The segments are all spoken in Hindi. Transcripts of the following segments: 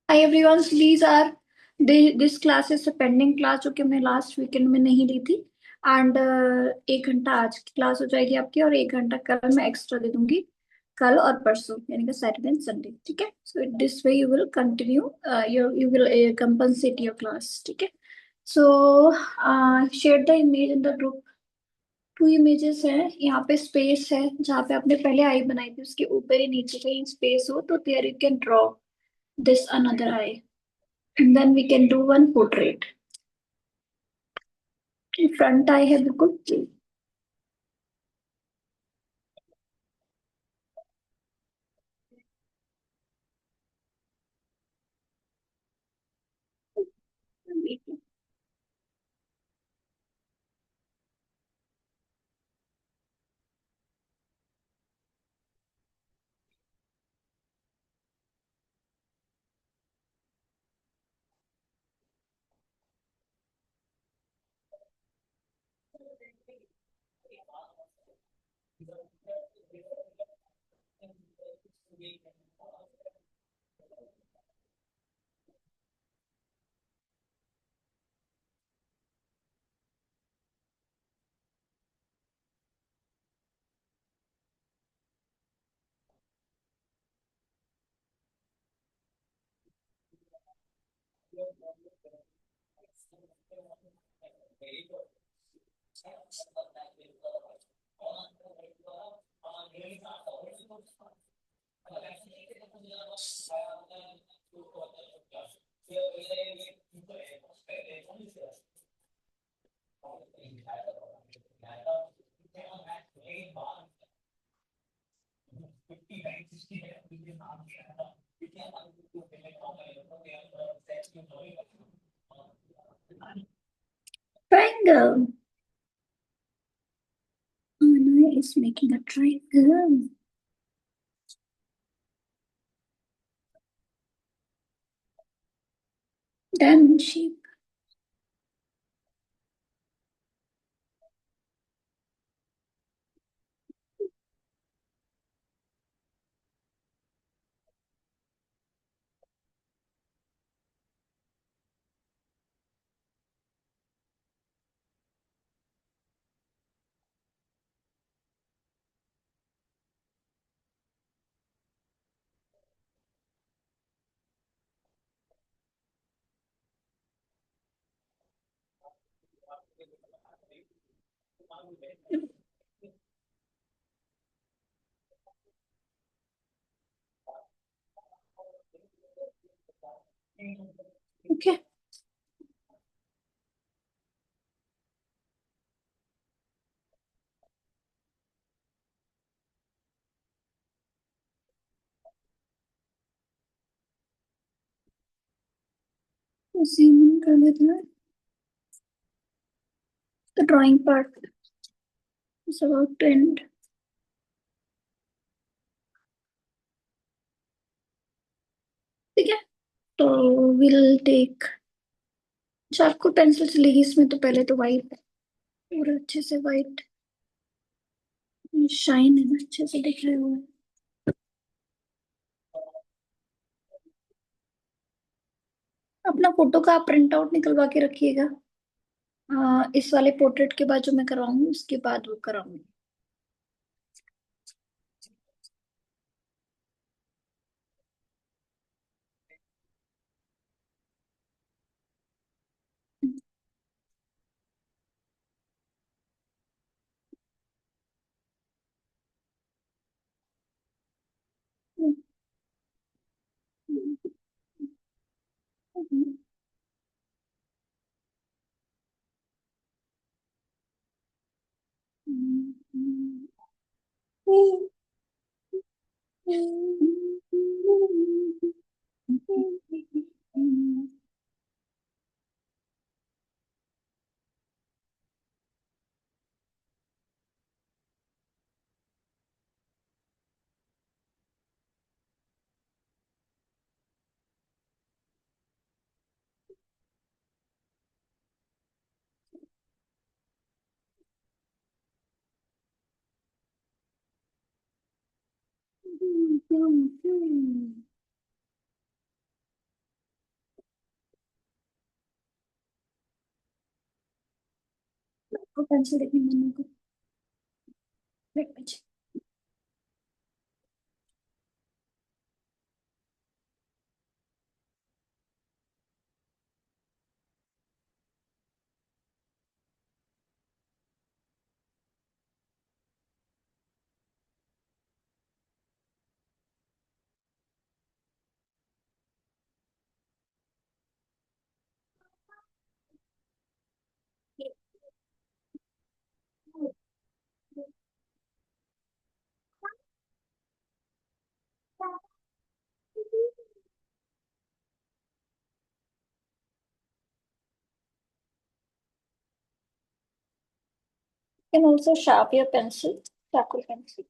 Hi everyone, these are this class is pending class जो कि मैं लास्ट वीकेंड में नहीं ली थी। एंड 1 घंटा आज की क्लास हो जाएगी आपकी और 1 घंटा कल मैं एक्स्ट्रा दे दूंगी। कल और परसों यानी कि सैटरडे एंड संडे। ठीक है, so this way you will continue, you will compensate your class. ठीक है। सो share the image in the group. 2 images हैं, यहाँ पे स्पेस है जहाँ पे आपने पहले आई बनाई थी उसके ऊपर ही नीचे कहीं स्पेस हो तो there you can draw this another eye, and then we can do one portrait। Front I है बिल्कुल। Triangle. Anna is making a triangle. Diamond shape. Okay. Zoom in कर देते हैं। The drawing part is about to end। ठीक है, तो विल टेक। आपको पेंसिल चलेगी इसमें, तो पहले तो वाइट, पूरा अच्छे से वाइट शाइन है ना, अच्छे से दिख रहे हो। अपना फोटो का आप प्रिंट आउट निकलवा के रखिएगा। इस वाले पोर्ट्रेट के बाद जो मैं कराऊंगी उसके बाद वो कराऊंगी। वो पेंसिल देखनी मम्मी को। Let me check. You can also sharp your pencil, charcoal pencil.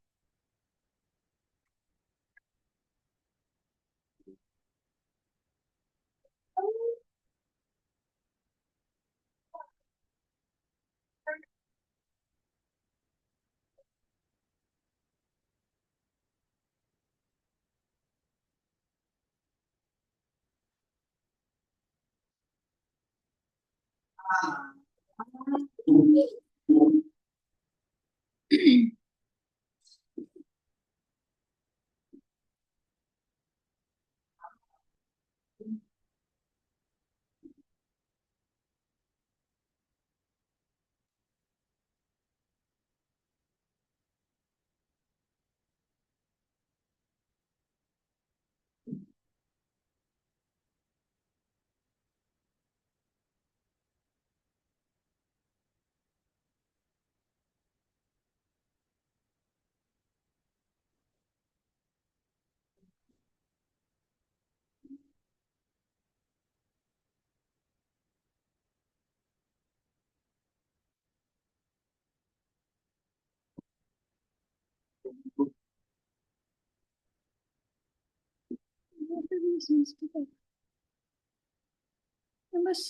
बस।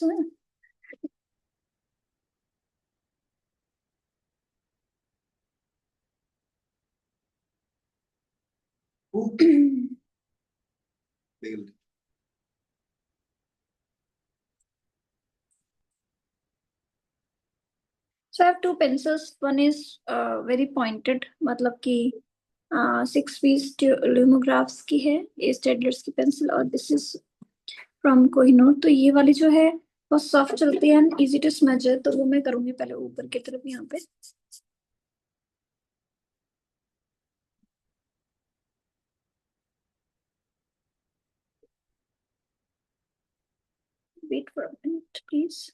So I have two pencils. One is very pointed, मतलब कि 6 piece limographs की है, ये स्टेडलर्स की पेंसिल, और दिस इज फ्रॉम कोहिनूर। तो ये वाली जो है वो सॉफ्ट चलती है एंड इजी टू स्मच है, तो वो मैं करूंगी पहले ऊपर की तरफ यहाँ पे। Wait for a minute please.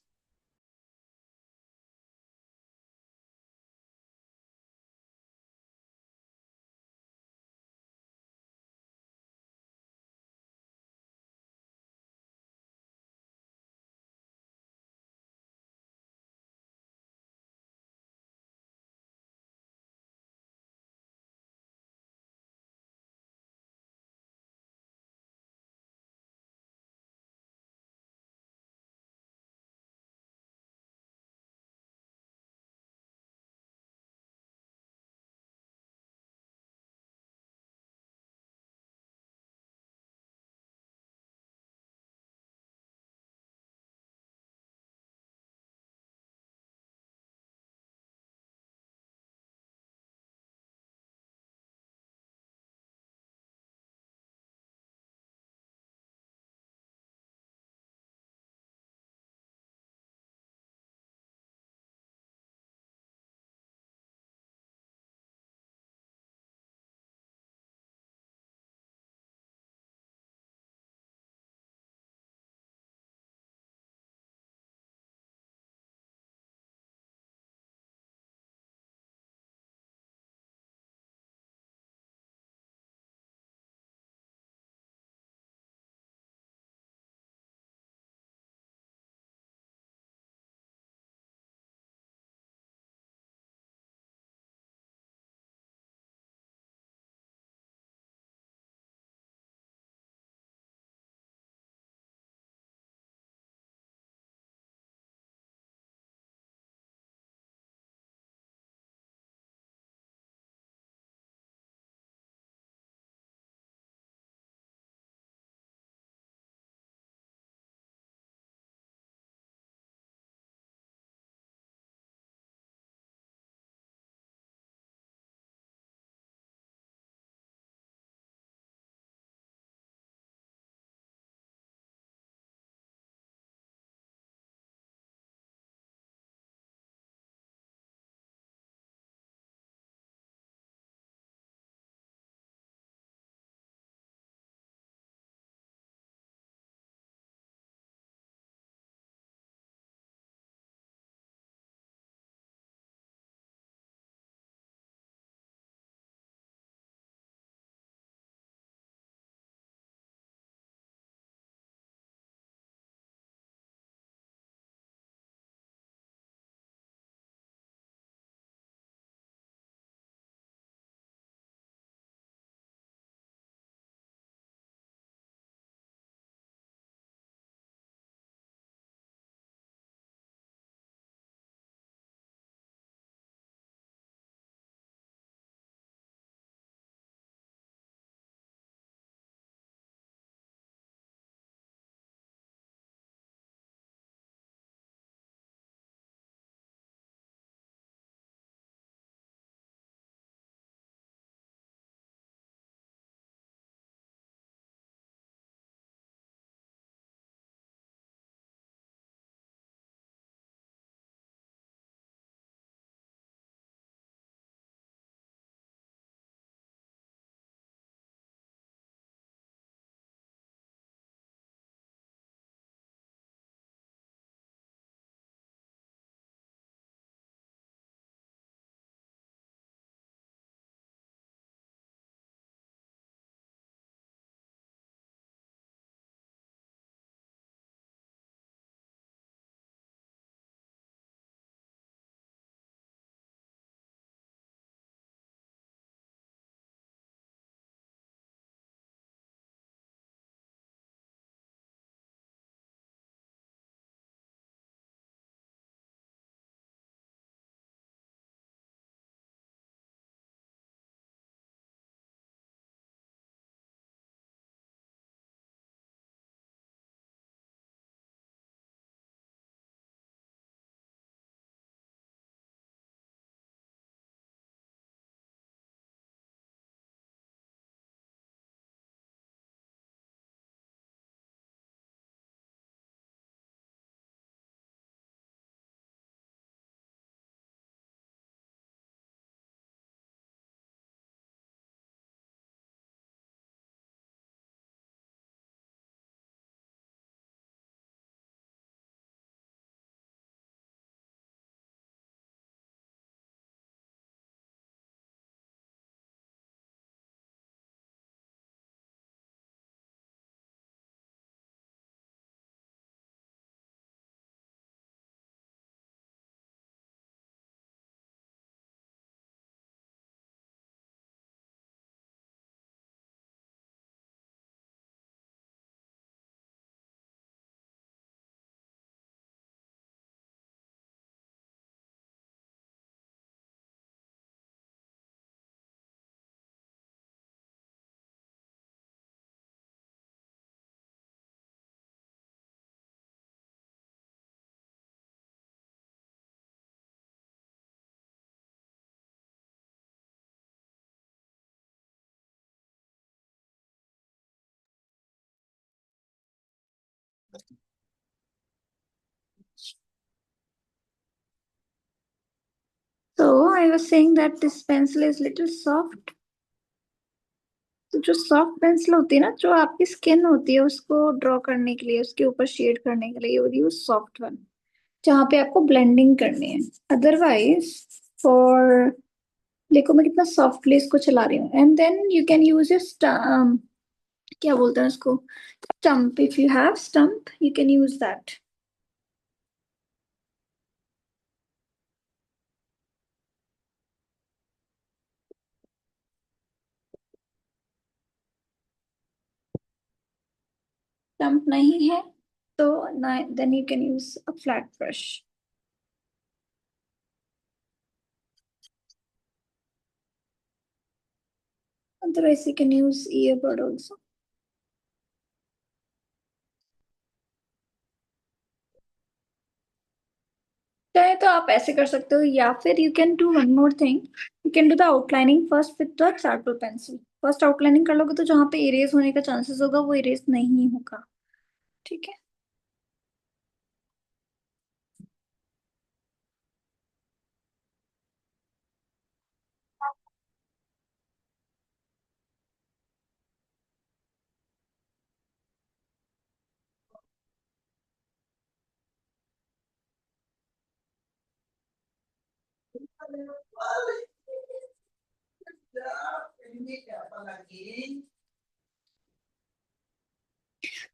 So I was saying that this pencil is little soft. तो जो सॉफ्ट पेंसिल होती है ना, जो आपकी स्किन होती है उसको ड्रॉ करने के लिए, उसके ऊपर शेड करने के लिए, यूज सॉफ्ट वन, जहाँ पे आपको ब्लेंडिंग करनी है। अदरवाइज फॉर, देखो मैं कितना सॉफ्टली इसको चला रही हूँ। And then you can use your, क्या बोलते हैं उसको, stump. If you have stump you can use that. Stump नहीं है तो then you can use a flat brush. Otherwise you can use earbud also. चाहे तो आप ऐसे कर सकते हो, या फिर you can do one more thing. You can do the outlining first with the charcoal pencil. First outlining कर लोगे तो जहाँ पे इरेज होने का चांसेस होगा वो इरेज नहीं होगा। ठीक है।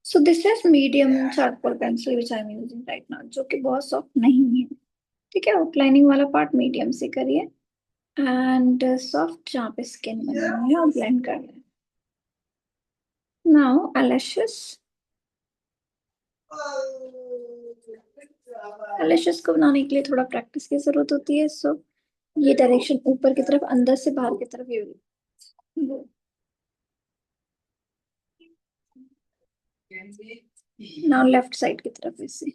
So this is medium charcoal pencil which I am using right now, जो कि बहुत सॉफ्ट नहीं है। ठीक है, आउटलाइनिंग वाला पार्ट मीडियम से करिए, एंड सॉफ्ट जहाँ पे स्किन बनी हुई है और ब्लेंड कर लें। Now eyelashes। eyelashes को बनाने के लिए थोड़ा प्रैक्टिस की जरूरत होती है। सो ये डायरेक्शन ऊपर की तरफ, अंदर से बाहर की तरफ, ये नाउ लेफ्ट साइड की तरफ ऐसे।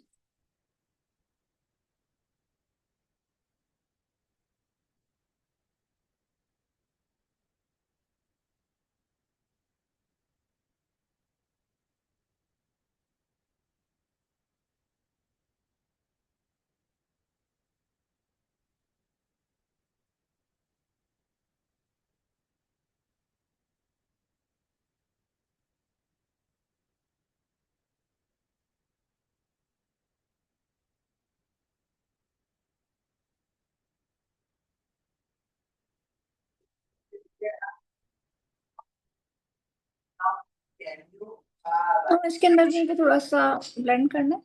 तो इसके अंदर भी थोड़ा सा ब्लेंड करना है।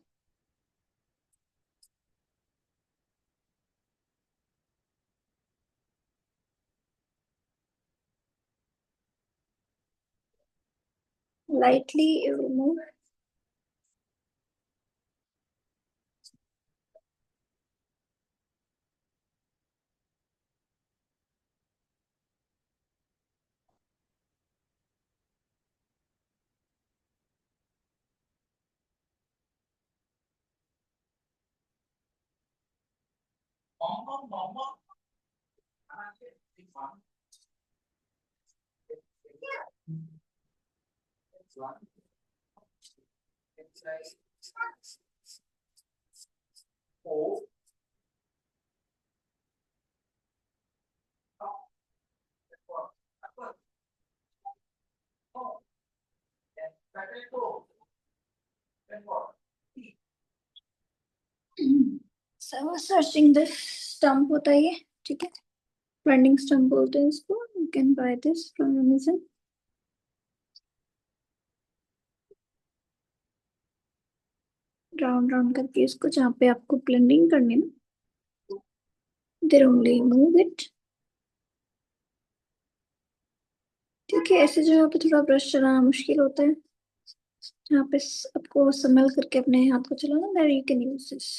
Lightly remove. Searching this stump होता है ये। ठीक है, ब्लेंडिंग स्टम्प बोलते हैं इसको। You can by this from Amazon. Round round करके इसको, जहाँ पे आपको ब्लेंडिंग करनी है ना, देर ओनली मूव इट। ठीक है, ऐसे जगह पे थोड़ा ब्रश चलाना मुश्किल होता है, जहाँ पे आपको संभल करके अपने हाथ को चलाना, there you can use this.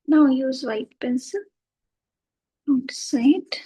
Now use white pencil outside।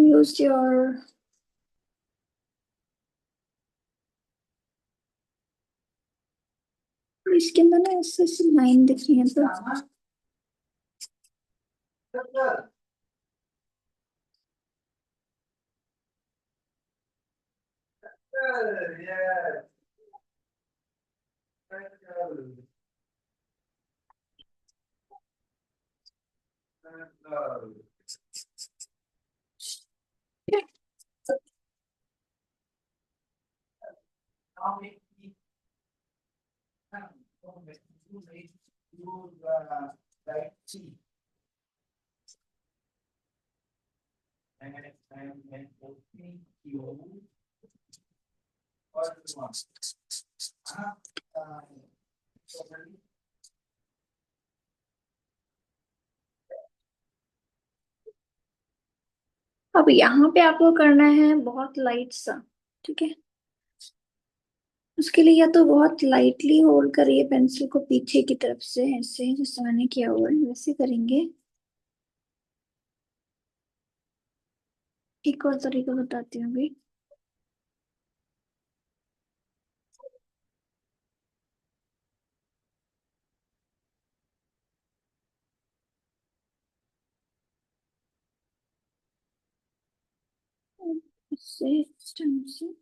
use your इसके अंदर ना ऐसे ऐसे लाइन दिख रही है तो अब यहाँ पे आपको करना है बहुत लाइट सा। ठीक है, उसके लिए या तो बहुत लाइटली होल्ड करिए पेंसिल को पीछे की तरफ से, ऐसे जैसे मैंने किया हुआ है वैसे करेंगे। एक और तरीका बताती हूँ अभी। इससे इस टाइम से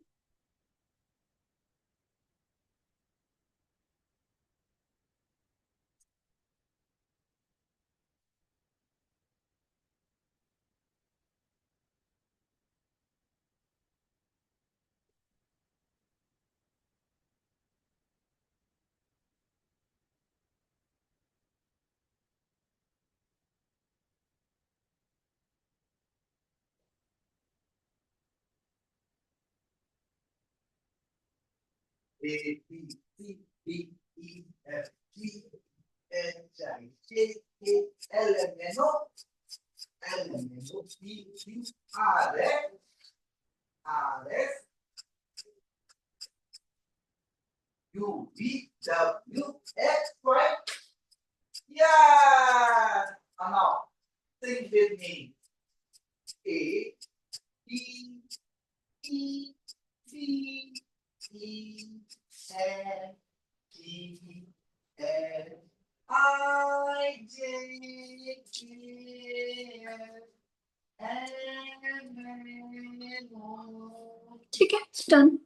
ठीक है, डन।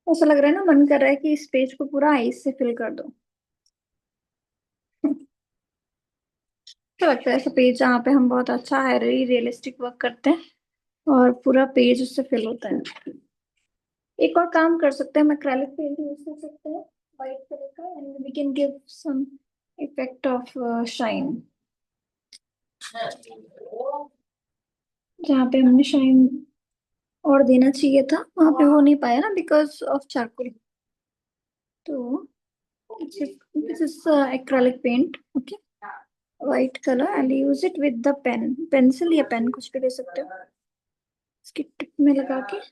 ऐसा लग रहा है ना, मन कर रहा है कि इस पेज को पूरा आइस से फिल कर दो। तो लगता है ऐसा पेज जहाँ पे हम बहुत अच्छा है रियलिस्टिक वर्क करते हैं और पूरा पेज उससे फिल होता है। एक और काम कर सकते हैं, हम एक्रेलिक पेंट यूज कर सकते हैं व्हाइट कलर का, and we can give some effect of shine. जहाँ पे हमने शाइन और देना चाहिए था वहां पे हो नहीं पाया ना, बिकॉज ऑफ चारकोल। तो this is acrylic paint, okay, white colour, and use it with the pen, pencil या पेन कुछ भी दे सकते हो, इसकी टिप में लगा के।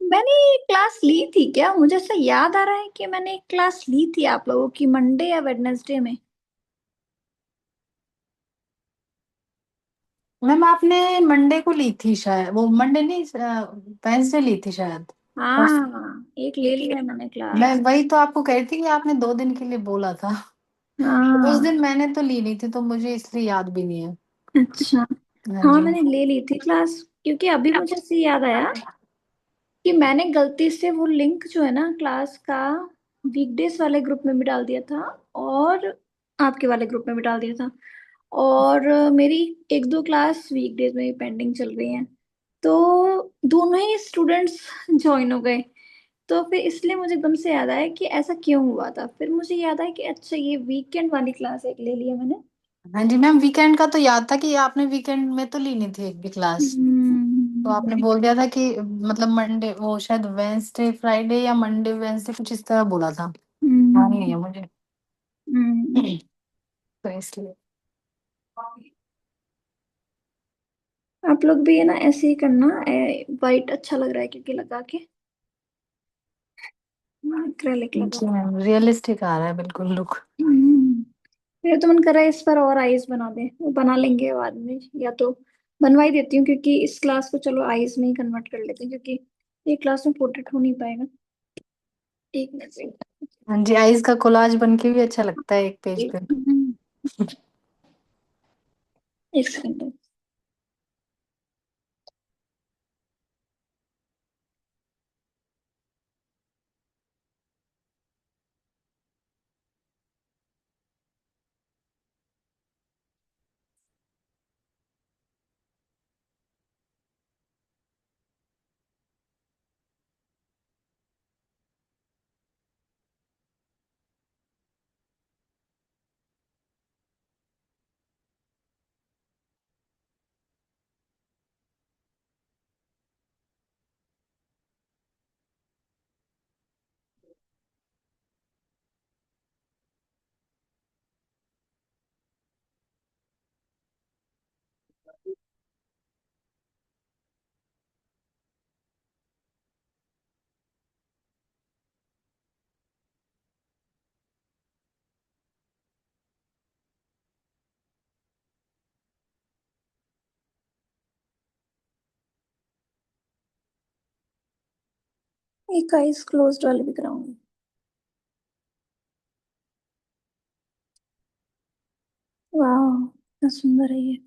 मैंने क्लास ली थी क्या? मुझे ऐसा याद आ रहा है कि मैंने एक क्लास ली थी आप लोगों की, मंडे या वेडनेसडे में। मैम आपने मंडे को ली थी शायद, वो मंडे नहीं, वेंसडे ली थी शायद। परसों। हाँ, एक ले लिया है मैंने मैं क्लास। वही तो आपको कह रही थी कि आपने 2 दिन के लिए बोला था। उस हाँ, दिन मैंने तो ली नहीं थी, तो मुझे इसलिए याद भी नहीं है। अच्छा। हाँ हाँ, जी। मैंने ले ली थी क्लास, क्योंकि अभी मुझे ऐसे याद आया कि मैंने गलती से वो लिंक जो है ना क्लास का, वीकडेज वाले ग्रुप में भी डाल दिया था और आपके वाले ग्रुप में भी डाल दिया था। और मेरी एक दो क्लास वीकडेज में भी पेंडिंग चल रही हैं, तो दोनों ही स्टूडेंट्स ज्वाइन हो गए। तो फिर इसलिए मुझे एकदम से याद आया कि ऐसा क्यों हुआ था, फिर मुझे याद आया कि अच्छा ये वीकेंड वाली क्लास एक ले लिया मैंने। हाँ जी मैम, वीकेंड का तो याद था कि आपने वीकेंड में तो ली नहीं थी एक भी क्लास। तो आपने हम्म। बोल दिया था कि मतलब मंडे, वो शायद वेंसडे फ्राइडे या मंडे वेंसडे कुछ इस तरह बोला था। ध्यान नहीं हम्म। है मुझे। हम्म। तो इसलिए। आप लोग भी है ना ऐसे ही करना, वाइट अच्छा लग रहा है क्योंकि लगा के एक्रेलिक लगा। जी मैम, रियलिस्टिक आ रहा है बिल्कुल लुक। हम्म। मेरा तो मन कर रहा है इस पर और आईज बना दे, वो बना लेंगे बाद में, या तो बनवा ही देती हूँ, क्योंकि इस क्लास को चलो आईज में ही कन्वर्ट कर लेते हैं, क्योंकि ये क्लास में पोर्ट्रेट हो नहीं पाएगा। एक मिनट से। हाँ जी, आइस का कोलाज बन के भी अच्छा लगता है एक पेज पे। एक सेकंड। एक आईज क्लोज्ड वाले भी कराऊंगी। वाह, कितना सुंदर है ये।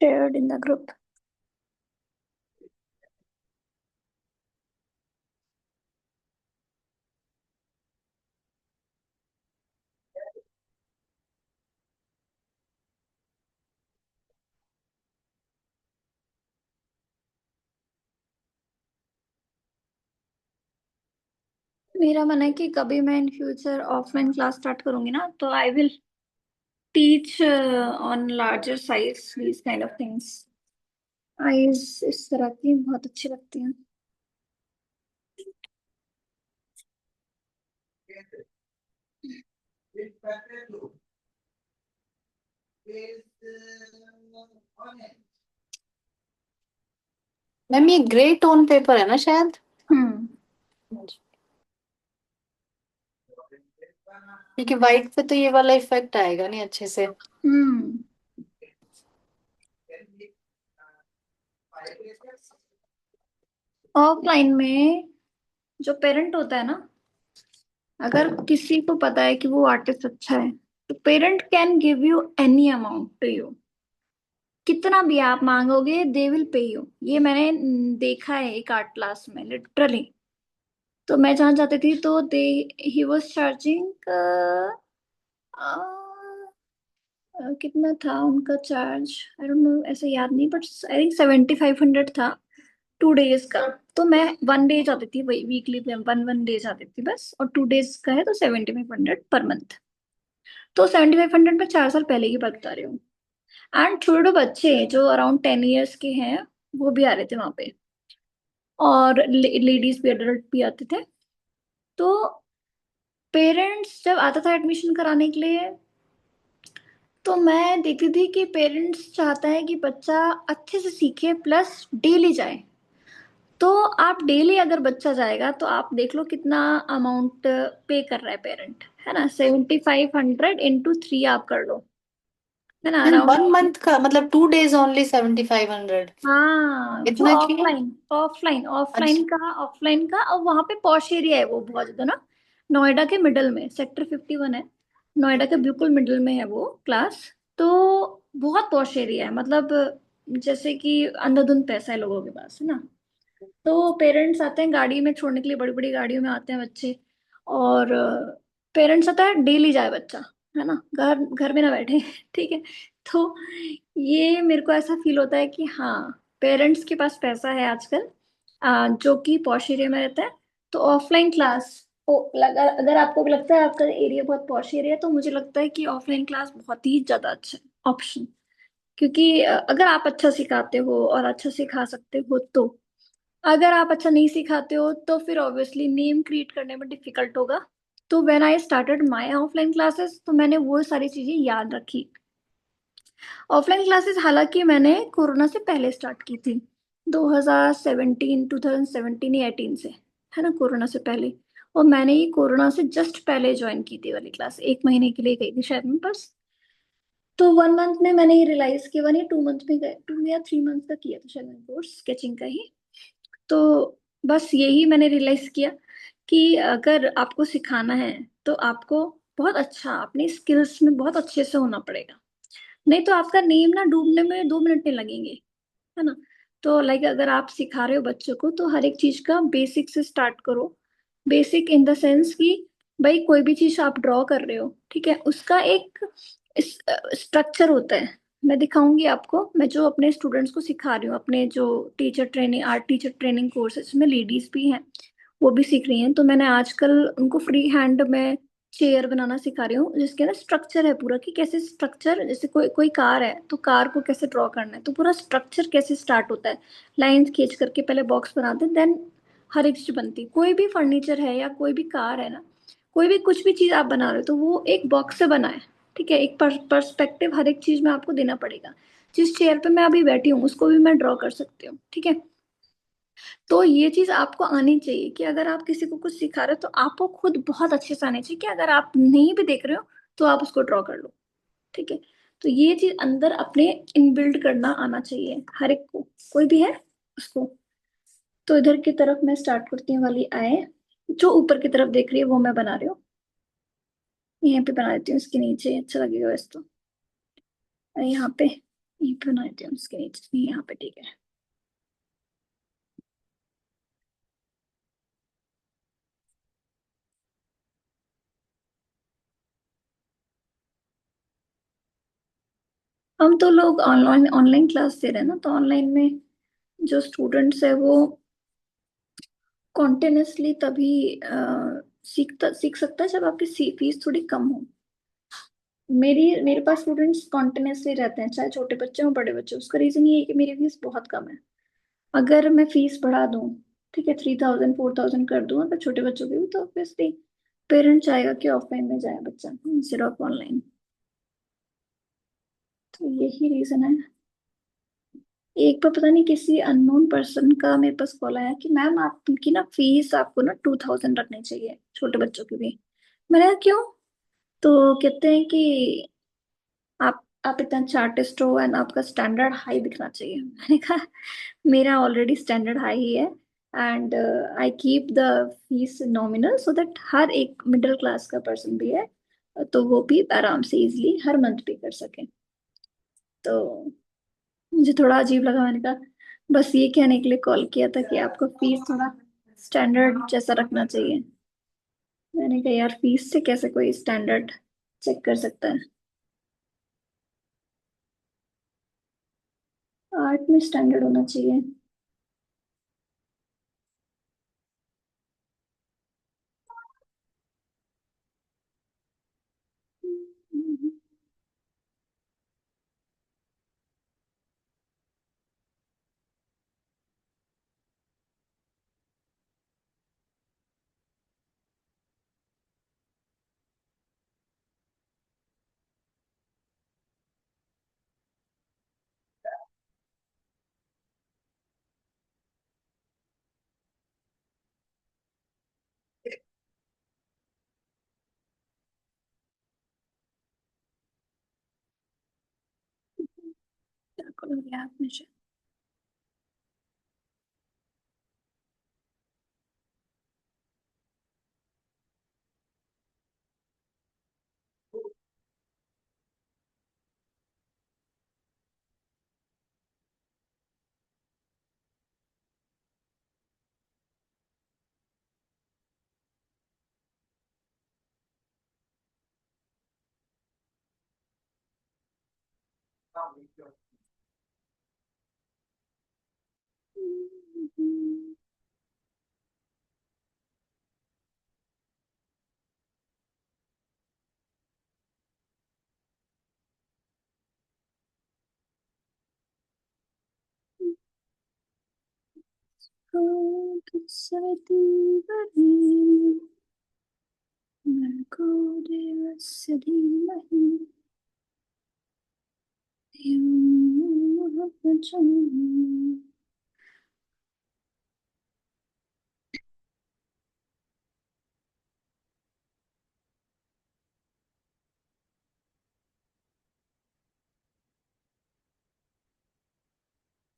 Shared in the group. मेरा मन है कि कभी मैं in future offline class start करूंगी ना, तो I will teach on larger size these kind of things. Eyes इस तरह की बहुत अच्छी लगती हैं। मैम ये ग्रे टोन पेपर है ना शायद। हम्म। क्योंकि व्हाइट पे तो ये वाला इफेक्ट आएगा नहीं अच्छे से। हम्म। ऑफलाइन में जो पेरेंट होता है ना, अगर किसी को पता है कि वो आर्टिस्ट अच्छा है, तो parent can give you any amount to you. कितना भी आप मांगोगे दे विल पे यू। ये मैंने देखा है एक आर्ट क्लास में लिटरली। तो मैं जहाँ जाती थी तो दे ही वाज चार्जिंग कितना था उनका चार्ज, आई डोंट नो, ऐसे याद नहीं, बट आई थिंक 7500 था 2 डेज का। तो मैं 1 डे जाती थी, वही वीकली वन वन डे जाती थी बस, और 2 डेज का है तो 7500 पर मंथ। तो 7500 में 4 साल पहले की बात बता रही हूँ। एंड छोटे छोटे बच्चे जो अराउंड 10 years के हैं, वो भी आ रहे थे वहां पे, और लेडीज भी, एडल्ट भी आते थे। तो पेरेंट्स जब आता था एडमिशन कराने के लिए, तो मैं देखती थी कि पेरेंट्स चाहता है कि बच्चा अच्छे से सीखे प्लस डेली जाए। तो आप डेली अगर बच्चा जाएगा तो आप देख लो कितना अमाउंट पे कर रहा है पेरेंट, है ना। 7500 × 3 आप कर लो, है ना, मैम अराउंड। 1 मंथ का मतलब 2 days ओनली 7500? हाँ, जो इतना क्यों? ऑफलाइन ऑफलाइन अच्छा। ऑफलाइन का, और वहां पे पॉश एरिया है वो बहुत ज्यादा ना। नोएडा के मिडल में सेक्टर 51 है। नोएडा के बिल्कुल मिडल में है वो क्लास। तो बहुत पॉश एरिया है, मतलब जैसे कि अंधाधुंध पैसा है लोगों के पास, है ना। तो पेरेंट्स आते हैं गाड़ी में छोड़ने के लिए, बड़ी बड़ी गाड़ियों में आते हैं बच्चे। और पेरेंट्स आता है डेली जाए बच्चा, है ना, घर घर में ना बैठे ठीक है। तो ये मेरे को ऐसा फील होता है कि हाँ, पेरेंट्स के पास पैसा है आजकल, जो कि पॉश एरिया में रहता है। तो ऑफलाइन क्लास, अगर आपको भी लगता है आपका एरिया बहुत पॉश एरिया है, तो मुझे लगता है कि ऑफलाइन क्लास बहुत ही ज्यादा अच्छा ऑप्शन। क्योंकि अगर आप अच्छा सिखाते हो और अच्छा सिखा सकते हो, तो अगर आप अच्छा नहीं सिखाते हो तो फिर ऑब्वियसली नेम क्रिएट करने में डिफिकल्ट होगा। तो when I started my offline classes, तो मैंने वो सारी चीजें याद रखी। ऑफलाइन क्लासेस हालांकि मैंने कोरोना से पहले स्टार्ट की थी, 2017 या 18 से, है ना, कोरोना से पहले। और मैंने ये कोरोना से जस्ट पहले ज्वाइन की थी वाली क्लास, 1 महीने के लिए गई थी शायद मैं बस। तो 1 मंथ में मैंने ये रियलाइज किया, 1 या 2 मंथ में गए, 2 या 3 मंथ का किया था शायद मैंने कोर्स स्केचिंग का ही। तो बस यही मैंने रियलाइज किया कि अगर आपको सिखाना है तो आपको बहुत अच्छा अपनी स्किल्स में बहुत अच्छे से होना पड़ेगा। नहीं तो आपका नेम ना डूबने में 2 मिनट नहीं लगेंगे, है ना। तो लाइक अगर आप सिखा रहे हो बच्चों को, तो हर एक चीज का बेसिक से स्टार्ट करो। बेसिक इन द सेंस कि भाई कोई भी चीज आप ड्रॉ कर रहे हो, ठीक है, उसका एक स्ट्रक्चर होता है। मैं दिखाऊंगी आपको, मैं जो अपने स्टूडेंट्स को सिखा रही हूँ, अपने जो teacher training, art teacher training courses में लेडीज भी हैं, वो भी सीख रही हैं। तो मैंने आजकल उनको फ्री हैंड में चेयर बनाना सिखा रही हूँ, जिसके ना स्ट्रक्चर है पूरा, कि कैसे स्ट्रक्चर, जैसे कोई कोई कार है तो कार को कैसे ड्रॉ करना है, तो पूरा स्ट्रक्चर कैसे स्टार्ट होता है। लाइंस खींच करके पहले बॉक्स बनाते हैं, देन हर एक चीज बनती है। कोई भी फर्नीचर है या कोई भी कार है ना, कोई भी कुछ भी चीज आप बना रहे हो तो वो एक बॉक्स से बना है। ठीक है, एक पर्सपेक्टिव हर एक चीज में आपको देना पड़ेगा। जिस चेयर पे मैं अभी बैठी हूँ उसको भी मैं ड्रॉ कर सकती हूँ, ठीक है। तो ये चीज आपको आनी चाहिए कि अगर आप किसी को कुछ सिखा रहे हो तो आपको खुद बहुत अच्छे से आनी चाहिए, कि अगर आप नहीं भी देख रहे हो तो आप उसको ड्रॉ कर लो, ठीक है। तो ये चीज अंदर अपने इनबिल्ड करना आना चाहिए हर एक को, कोई भी है उसको। तो इधर की तरफ मैं स्टार्ट करती हूँ वाली आए, जो ऊपर की तरफ देख रही है वो मैं बना रही हूँ। यहाँ पे बना देती हूँ, इसके नीचे अच्छा लगेगा वैसे तो। यहाँ पे, यहीं पे बना देती हूँ इसके नीचे, यहाँ पे, ठीक है। हम तो लोग ऑनलाइन ऑनलाइन क्लास दे रहे हैं ना, तो ऑनलाइन में जो स्टूडेंट्स है वो कॉन्टिन्यूसली तभी सीख सकता है जब आपकी फीस थोड़ी कम हो। मेरे पास स्टूडेंट्स कॉन्टिन्यूसली रहते हैं, चाहे छोटे बच्चे हो बड़े बच्चे हो। उसका रीजन ये है कि मेरी फीस बहुत कम है। अगर मैं फीस बढ़ा दूं, ठीक है, 3000 4000 कर दूं अगर छोटे बच्चों की भी, तो ऑब्वियसली पेरेंट चाहेगा कि ऑफलाइन में जाए बच्चा इंस्टेड ऑफ ऑनलाइन। तो यही रीजन है। एक बार पता नहीं किसी अननोन पर्सन का मेरे पास कॉल आया कि मैम आपकी ना फीस आपको ना 2000 रखनी चाहिए छोटे बच्चों की भी। मैंने कहा क्यों? तो कहते हैं कि आप इतना अच्छा आर्टिस्ट हो एंड आपका स्टैंडर्ड हाई दिखना चाहिए। मैंने कहा मेरा ऑलरेडी स्टैंडर्ड हाई ही है, and I keep the fees nominal so that हर एक मिडिल क्लास का पर्सन भी है तो वो भी आराम से इजिली हर मंथ पे कर सके। तो मुझे थोड़ा अजीब लगा। मैंने कहा बस ये कहने के लिए कॉल किया था कि आपको फीस थोड़ा स्टैंडर्ड जैसा रखना चाहिए। मैंने कहा यार फीस से कैसे कोई स्टैंडर्ड चेक कर सकता है? आर्ट में स्टैंडर्ड होना चाहिए। क्या करोगे आप मुझे?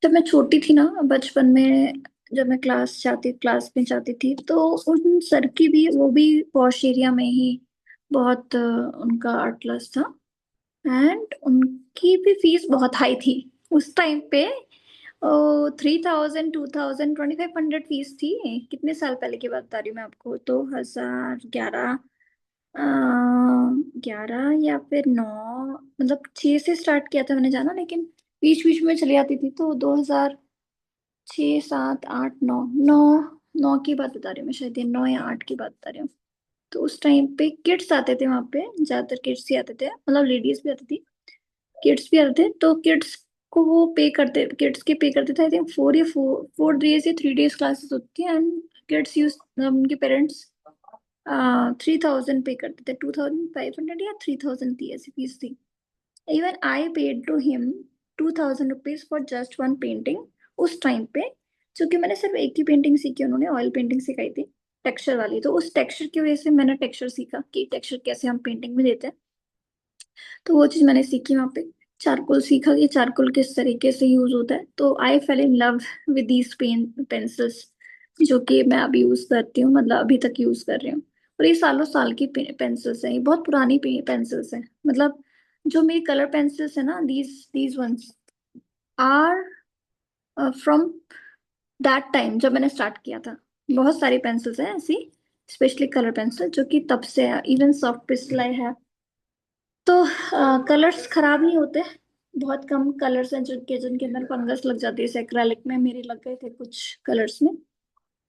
जब मैं छोटी थी ना बचपन में, जब मैं क्लास में जाती थी, तो उन सर की भी, वो भी पॉश एरिया में ही, बहुत उनका आर्ट क्लास था, एंड उनकी भी फीस बहुत हाई थी उस टाइम पे। 3000 2500 फीस थी। कितने साल पहले की बात बता रही हूँ मैं आपको, 2011, 11 या फिर 9, मतलब 6 से स्टार्ट किया था मैंने जाना, लेकिन बीच बीच में चली जाती थी। तो 2006 7 8 9 9 9 की बात बता रही हूँ मैं, शायद ये 9 या 8 की बात बता रही हूँ। तो उस टाइम पे किड्स आते थे वहां पे, ज्यादातर किड्स ही आते थे, मतलब लेडीज भी आती थी, किड्स भी आते थे। तो किड्स को वो पे करते, किड्स के पे करते थे आई थिंक 4 डेज या 3 डेज क्लासेस होती है, एंड किड्स यूज, उनके पेरेंट्स 3000 पे करते थे, 2500 या 3000 थी, ऐसी फीस थी। Even I paid to him 2000 rupees for just one painting उस टाइम पे। क्योंकि मैंने सिर्फ एक ही पेंटिंग सीखी, उन्होंने ऑयल पेंटिंग सिखाई थी, टेक्सचर वाली। तो उस टेक्सचर की वजह से मैंने टेक्सचर सीखा कि टेक्सचर कैसे हम पेंटिंग में देते हैं। तो वो चीज मैंने सीखी वहां पे। चारकोल सीखा कि चारकोल किस तरीके से यूज होता है। तो I fell in love with these pencils, जो कि मैं अभी यूज करती हूँ, मतलब अभी तक यूज कर रही हूँ। और ये सालों साल की पेंसिल्स हैं, ये बहुत पुरानी पेंसिल्स हैं। मतलब जो मेरी कलर पेंसिल्स है ना, these these ones are from that time जब मैंने स्टार्ट किया था। बहुत सारी पेंसिल्स हैं ऐसी, स्पेशली कलर पेंसिल, जो कि तब से है। इवन सॉफ्ट पिस्टल आई है। तो कलर्स खराब नहीं होते। बहुत कम कलर्स हैं जिनके जिनके अंदर फंगस लग जाती है, जैसे एक्रेलिक में मेरे लग गए थे कुछ कलर्स में।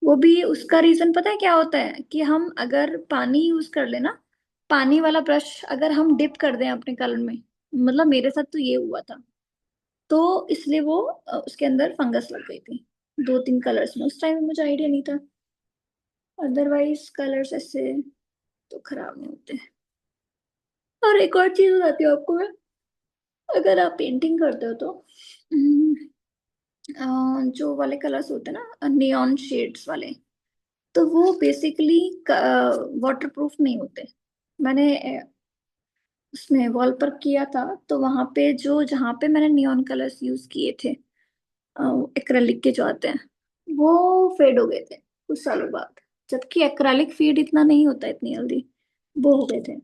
वो भी उसका रीजन पता है क्या होता है, कि हम अगर पानी यूज कर लेना, पानी वाला ब्रश अगर हम डिप कर दें अपने कलर में, मतलब मेरे साथ तो ये हुआ था, तो इसलिए वो उसके अंदर फंगस लग गई थी 2-3 कलर्स में। उस टाइम मुझे आइडिया नहीं था, अदरवाइज कलर्स ऐसे तो खराब नहीं होते। और एक और चीज बताती हूँ आपको मैं, अगर आप पेंटिंग करते हो तो जो वाले कलर्स होते हैं ना नियॉन शेड्स वाले, तो वो बेसिकली वाटर प्रूफ नहीं होते। मैंने उसमें वॉल पर किया था, तो वहां पे जो जहाँ पे मैंने नियॉन कलर्स यूज किए थे, एक्रेलिक के जो आते हैं, वो फेड हो गए थे कुछ सालों बाद। जबकि एक्रेलिक फेड इतना नहीं होता इतनी जल्दी, वो हो गए थे।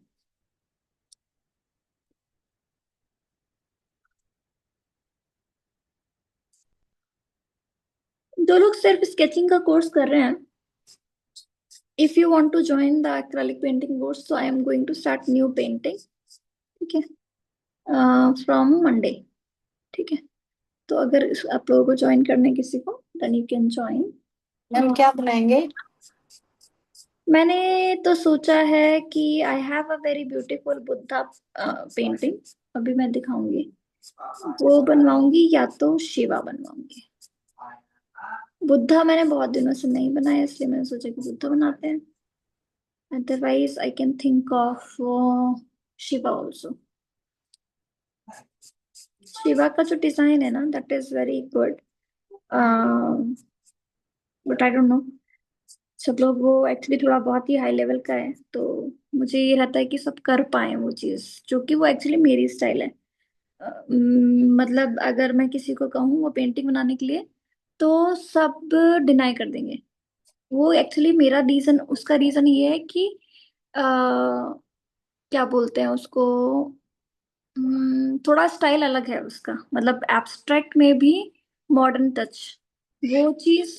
जो लोग सिर्फ स्केचिंग का कोर्स कर रहे हैं, if you want to join the acrylic painting course, so I am going to start new painting, ठीक है, फ्रॉम मंडे, ठीक है। तो अगर आप लोगों को ज्वाइन करने किसी को, then you can join. Ma'am क्या बनाएंगे? मैंने तो सोचा है कि I have a very beautiful Buddha painting, अभी मैं दिखाऊंगी, वो बनवाऊंगी या तो शिवा बनवाऊंगी। बुद्धा मैंने बहुत दिनों से नहीं बनाया, इसलिए मैंने सोचा कि बुद्धा बनाते हैं। Otherwise I can think of Shiva also. Shiva का जो डिजाइन है ना, that is very good, but I don't know, सब लोग वो एक्चुअली थोड़ा बहुत ही हाई लेवल का है, तो मुझे ये रहता है कि सब कर पाए वो चीज, जो कि वो एक्चुअली मेरी स्टाइल है। मतलब अगर मैं किसी को कहूँ वो पेंटिंग बनाने के लिए, तो सब डिनाई कर देंगे। वो एक्चुअली मेरा रीजन, उसका रीजन ये है कि क्या बोलते हैं उसको, थोड़ा स्टाइल अलग है उसका, मतलब एब्स्ट्रैक्ट में भी मॉडर्न टच, वो चीज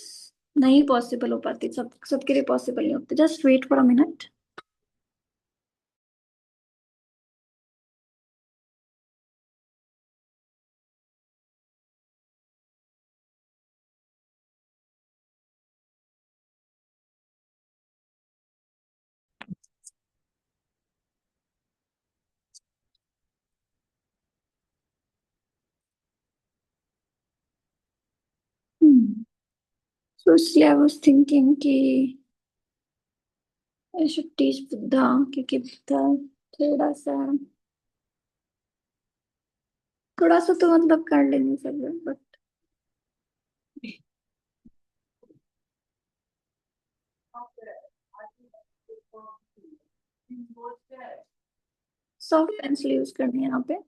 नहीं पॉसिबल हो पाती, सबके लिए पॉसिबल नहीं होती। Just wait for a minute. So इसलिए आई वाज थिंकिंग कि आई शुड टीच बुद्धा, क्योंकि बुद्धा थोड़ा सा तो मतलब कर लेंगे सब लोग, बट सॉफ्ट पेंसिल यूज करनी है यहाँ पे।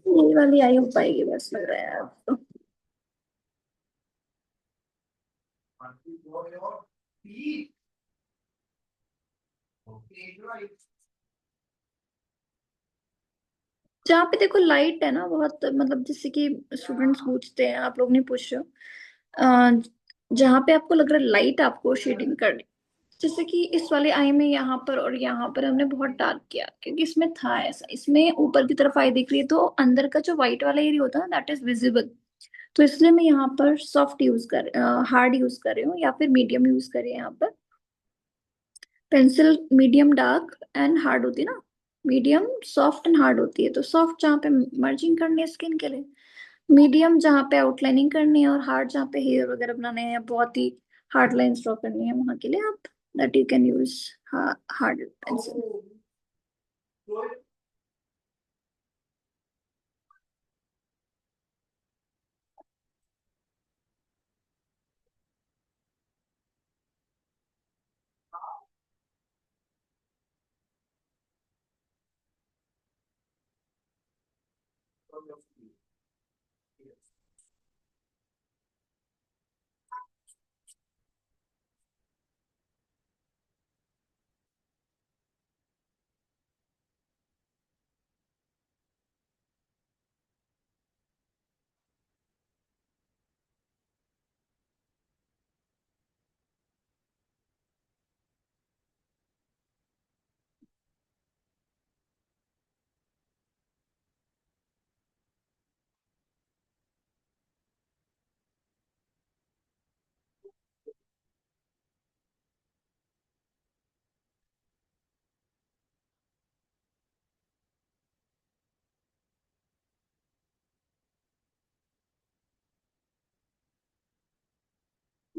ये वाली आई हो पाएगी बस, लग रहा है अब तो। जहाँ पे देखो लाइट है ना बहुत, मतलब जैसे कि स्टूडेंट्स पूछते हैं, आप लोग नहीं पूछ रहे हो, अ, जहाँ पे आपको लग रहा है लाइट आपको शेडिंग करनी, जैसे कि इस वाले आई में यहाँ पर और यहाँ पर हमने बहुत डार्क किया, क्योंकि इसमें था ऐसा, इसमें ऊपर की तरफ आई दिख रही है, तो अंदर का जो व्हाइट वाला एरिया होता है ना, दैट इज विजिबल। तो इसलिए मैं यहाँ पर सॉफ्ट यूज कर हार्ड यूज कर रही हूँ, या फिर मीडियम यूज कर रही हूँ यहाँ पर। Pencil medium dark and hard होती है ना, मीडियम सॉफ्ट एंड हार्ड होती है, तो सॉफ्ट जहाँ पे मर्जिंग करनी है स्किन के लिए, मीडियम जहाँ पे आउटलाइनिंग करनी है, और हार्ड जहाँ पे हेयर वगैरह बनाने हैं या बहुत ही हार्ड लाइंस ड्रॉ करनी है, वहां के लिए आप that you can use hard pencil.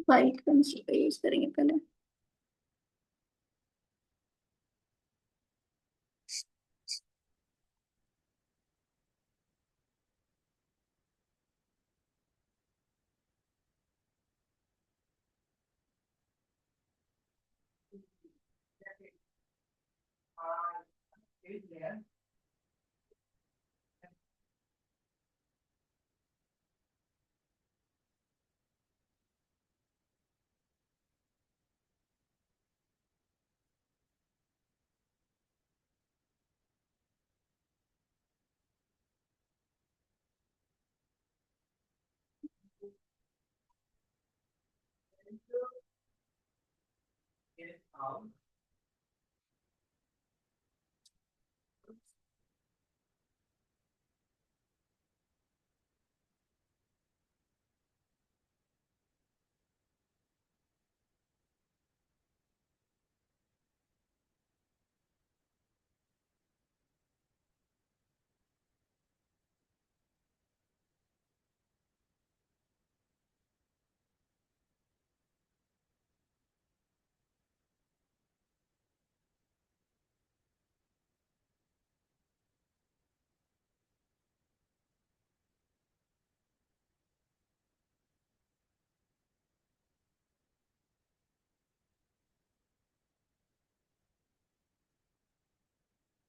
White pencil का यूज करेंगे पहले।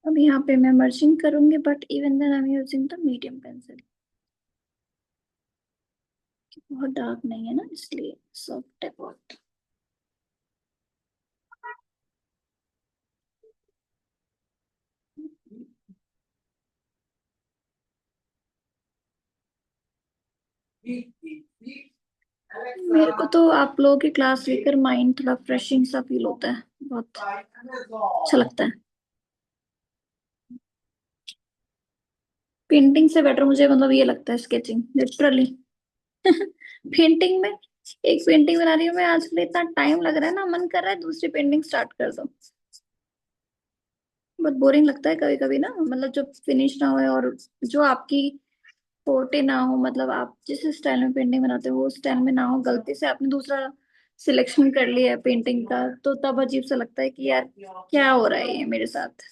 अब यहाँ पे मैं मर्जिंग करूंगी, but even then I am using the medium pencil. बहुत डार्क नहीं है ना, इसलिए सॉफ्ट है बहुत। मेरे को तो आप लोगों की क्लास लेकर माइंड थोड़ा फ्रेशिंग सा फील होता है, बहुत अच्छा लगता है। पेंटिंग से बेटर मुझे मतलब ये लगता है स्केचिंग, लिटरली। पेंटिंग में एक पेंटिंग बना रही हूँ मैं आजकल, इतना टाइम लग रहा है ना, मन कर रहा है दूसरी पेंटिंग स्टार्ट कर दो। बहुत बोरिंग लगता है कभी कभी ना, मतलब जो फिनिश ना हो और जो आपकी फोर्टे ना हो, मतलब आप जिस स्टाइल में पेंटिंग बनाते हो वो स्टाइल में ना हो, गलती से आपने दूसरा सिलेक्शन कर लिया है पेंटिंग का, तो तब अजीब सा लगता है कि यार क्या हो रहा है ये मेरे साथ।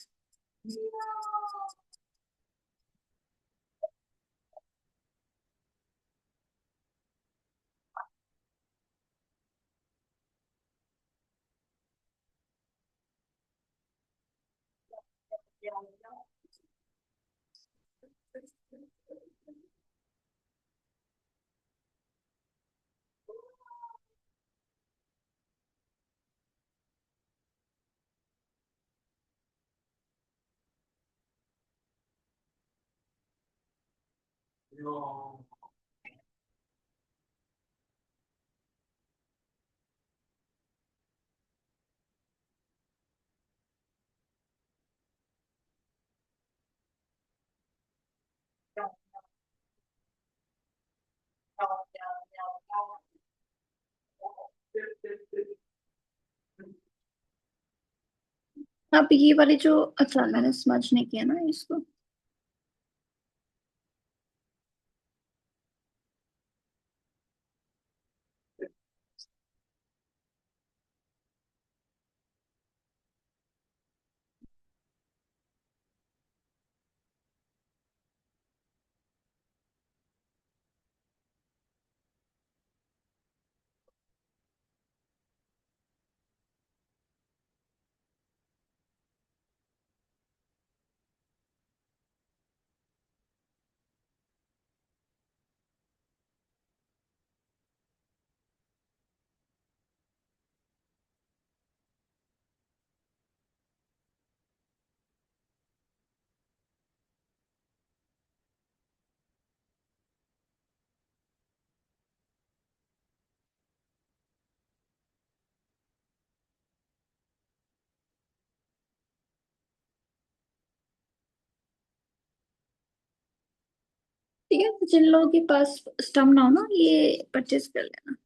अब ये वाली जो, अच्छा मैंने समझ नहीं किया ना इसको। ठीक है, तो जिन लोगों के पास स्टम ना हो ना, ये परचेज कर लेना।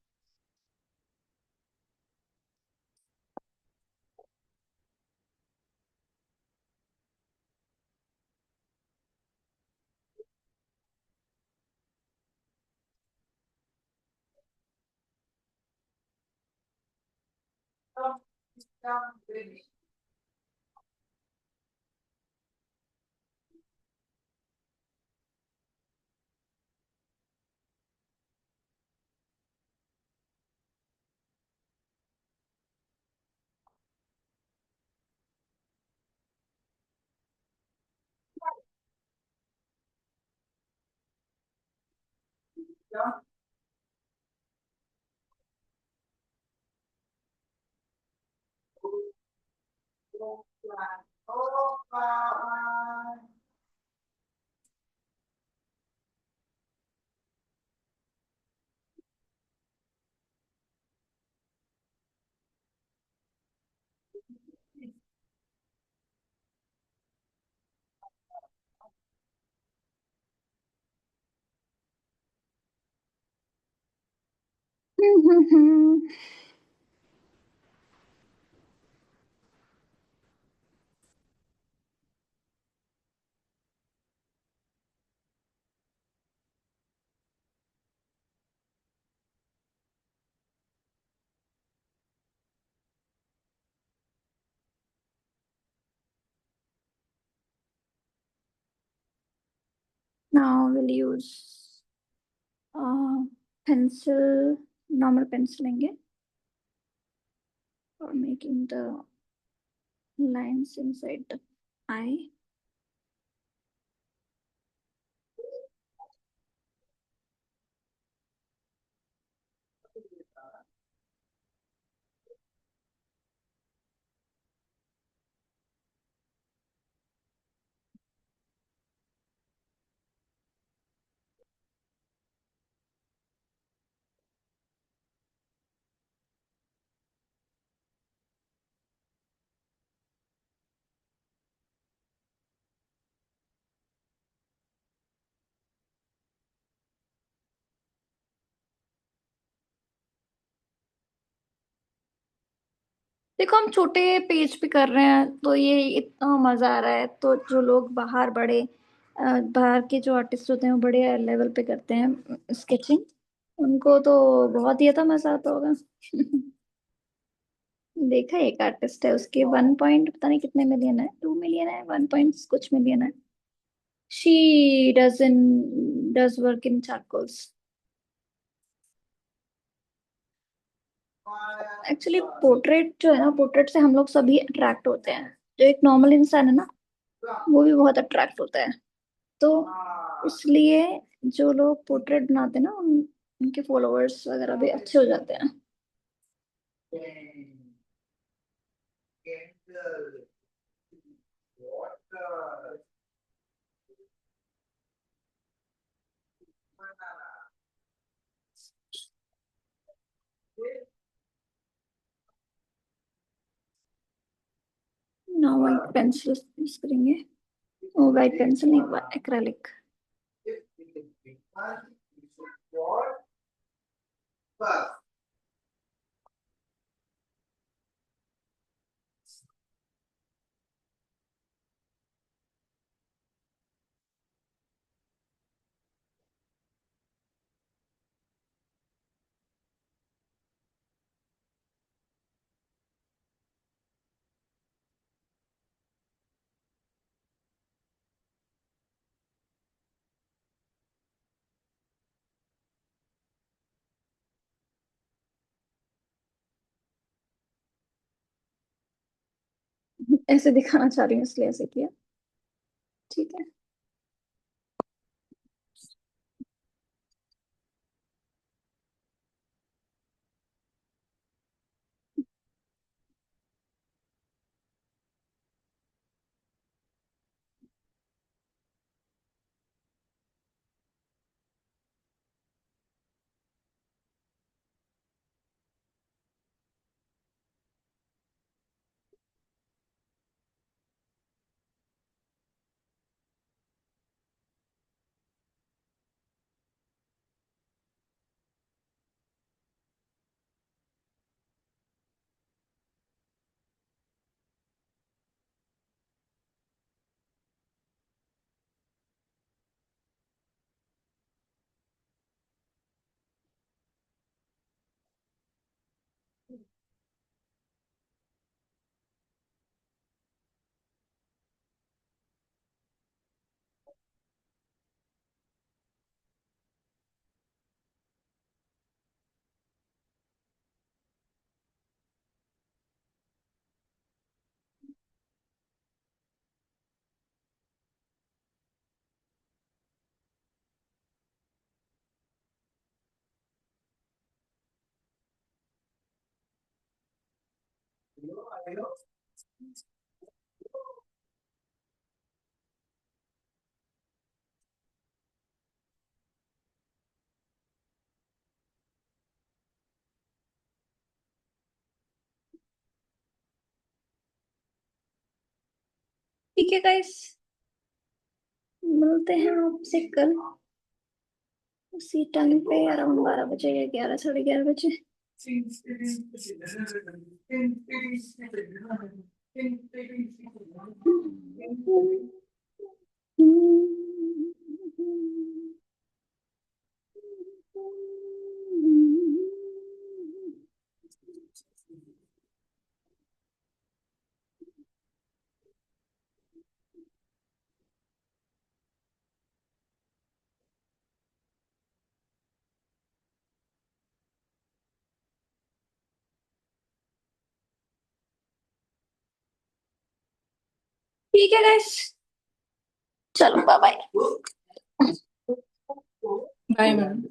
Now will use pencil, normal pencil लेंगे और making the lines inside the eye. देखो, हम छोटे पेज पे कर रहे हैं तो ये इतना मजा आ रहा है, तो जो लोग बाहर बड़े बाहर के जो आर्टिस्ट होते हैं वो बड़े लेवल पे करते हैं स्केचिंग, उनको तो बहुत ही ज्यादा मजा आता होगा। देखा है, एक आर्टिस्ट है, उसके 1 पॉइंट पता नहीं कितने मिलियन है, 2 मिलियन है, 1 पॉइंट कुछ मिलियन है। She does work in charcoals. Actually portrait जो है ना, पोर्ट्रेट से हम लोग सभी अट्रैक्ट होते हैं। जो एक नॉर्मल इंसान है ना, वो भी बहुत अट्रैक्ट होता है। तो इसलिए जो लोग पोर्ट्रेट बनाते हैं ना, उनके फॉलोअर्स वगैरह भी अच्छे हो जाते हैं। ना वाइट पेंसिल यूज करेंगे। ओ, वाइट पेंसिल नहीं, एक्रेलिक। ऐसे दिखाना चाह रही हूँ इसलिए ऐसे किया। ठीक है। ठीक है गाइस, मिलते हैं आपसे कल उसी टाइम पे, अराउंड 12 बजे या 11, 11:30 बजे। ठीक है गाइस, चलो बाय बाय। Bye ma'am.